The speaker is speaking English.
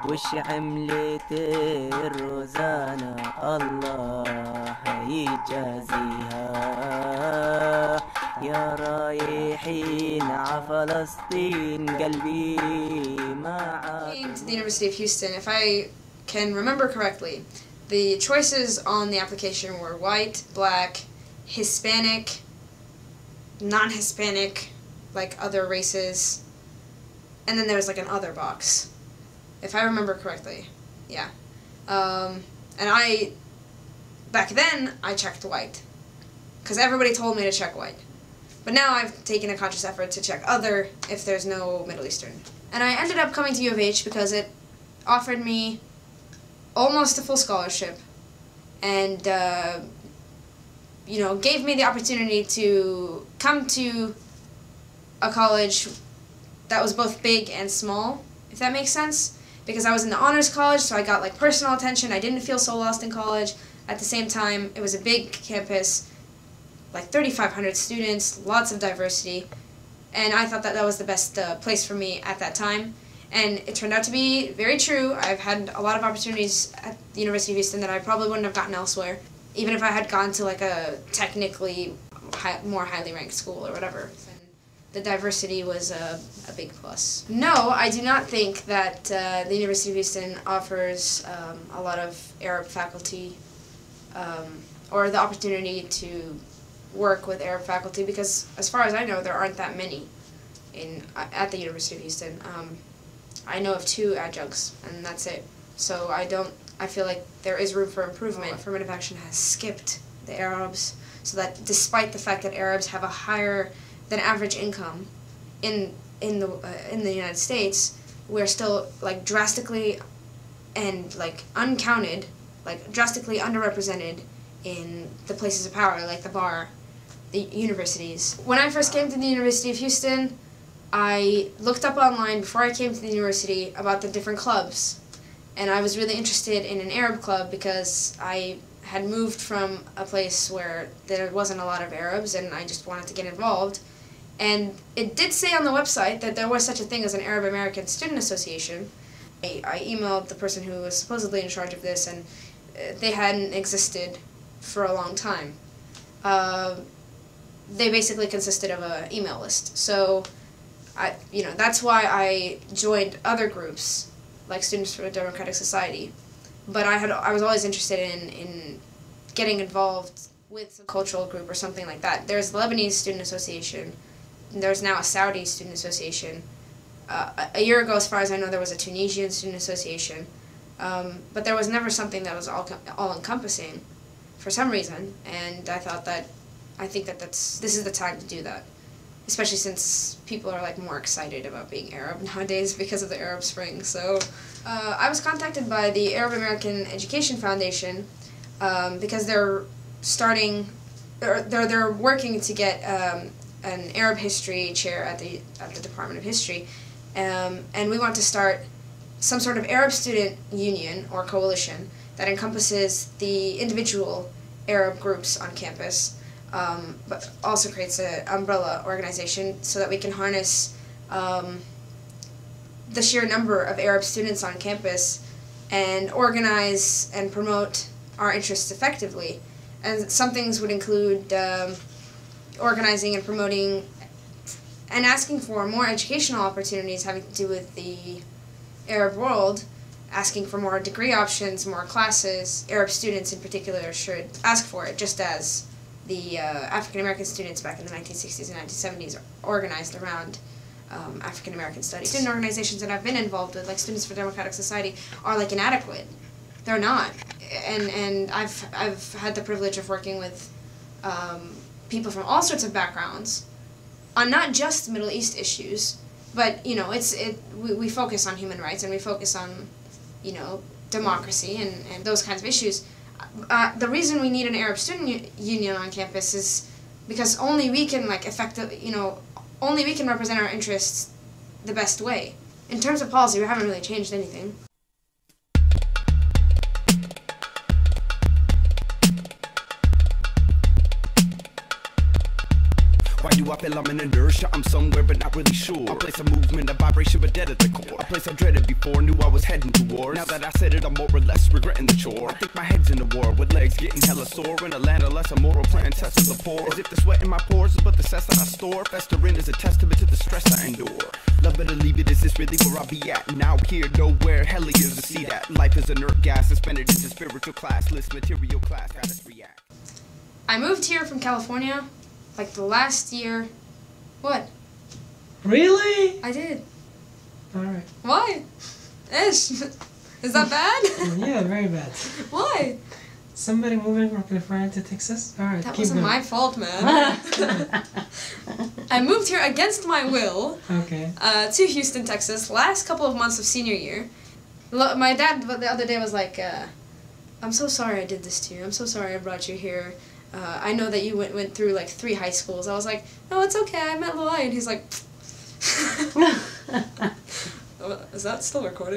وش عملت الروزانة الله يجازيها يا رايحين ع فلسطين قلبي ما عاد. Came to the University of Houston, if I can remember correctly, the choices on the application were white, black, Hispanic, non-Hispanic, like other races, and then there was like an other box, if I remember correctly. Yeah. And back then, I checked white, because everybody told me to check white. But now I've taken a conscious effort to check other if there's no Middle Eastern. And I ended up coming to U of H because it offered me almost a full scholarship and, you know, gave me the opportunity to come to a college that was both big and small, if that makes sense. Because I was in the honors college, so I got like personal attention. I didn't feel so lost in college. At the same time, it was a big campus, like 3,500 students, lots of diversity, and I thought that that was the best place for me at that time. And it turned out to be very true. I've had a lot of opportunities at the University of Houston that I probably wouldn't have gotten elsewhere, even if I had gone to like a technically more highly ranked school or whatever. The diversity was a big plus. No, I do not think that the University of Houston offers a lot of Arab faculty or the opportunity to work with Arab faculty, because as far as I know there aren't that many at the University of Houston. I know of 2 adjuncts and that's it. So I feel like there is room for improvement. Affirmative action has skipped the Arabs, so that despite the fact that Arabs have a higher than average income in the United States, we're still like drastically and like uncounted, like drastically underrepresented in the places of power, like the bar, the universities. When I first came to the University of Houston, I looked up online before I came to the university about the different clubs, and I was really interested in an Arab club because I had moved from a place where there wasn't a lot of Arabs and I just wanted to get involved. And it did say on the website that there was such a thing as an Arab American Student Association. I emailed the person who was supposedly in charge of this, and they hadn't existed for a long time. They basically consisted of an email list. So, that's why I joined other groups, like Students for a Democratic Society. But I was always interested in getting involved with some cultural group or something like that. There's the Lebanese Student Association. There's now a Saudi Student Association. A year ago, as far as I know, there was a Tunisian Student Association. But there was never something that was all-encompassing for some reason, and I think that this is the time to do that, especially since people are like more excited about being Arab nowadays because of the Arab Spring. So I was contacted by the Arab American Education Foundation because they're working to get an Arab history chair at the Department of History, and we want to start some sort of Arab student union or coalition that encompasses the individual Arab groups on campus, but also creates an umbrella organization so that we can harness the sheer number of Arab students on campus and organize and promote our interests effectively. And some things would include organizing and promoting and asking for more educational opportunities having to do with the Arab world, asking for more degree options, more classes. Arab students in particular should ask for it, just as the African American students back in the 1960s and 1970s organized around African American studies. Student organizations that I've been involved with, like Students for Democratic Society, are like inadequate. They're not. And I've had the privilege of working with people from all sorts of backgrounds on not just Middle East issues, but we focus on human rights and we focus on democracy and those kinds of issues. The reason we need an Arab student union on campus is because only we can only we can represent our interests the best way. In terms of policy, we haven't really changed anything. do I feel? I'm in inertia, I'm somewhere but not really sure. A place of movement, a vibration but dead at the core. A place I dreaded before, knew I was heading towards. Now that I said it, I'm more or less regretting the chore. I think my head's in the war, with legs getting hella sore. In a land of less immoral, playing tests of the poor. As if the sweat in my pores is but the cess that I store. Festering is a testament to the stress I endure. Love it or leave it, is this really where I'll be at? Now here, nowhere, hell is to see that. Life is inert gas, suspended into spiritual classless material class, got us react. I moved here from California, like the last year. What? Really? I did. Alright. Why? Ish. Is that bad? Yeah, very bad. Why? Somebody moving from California to Texas? Alright, That keep wasn't going. my fault, man. I moved here against my will. Okay. To Houston, Texas, last couple of months of senior year. My dad the other day was like, I'm so sorry I did this to you. I'm so sorry I brought you here. I know that you went through like 3 high schools. I was like, no, it's okay. I met Loai. And he's like, is that still recording?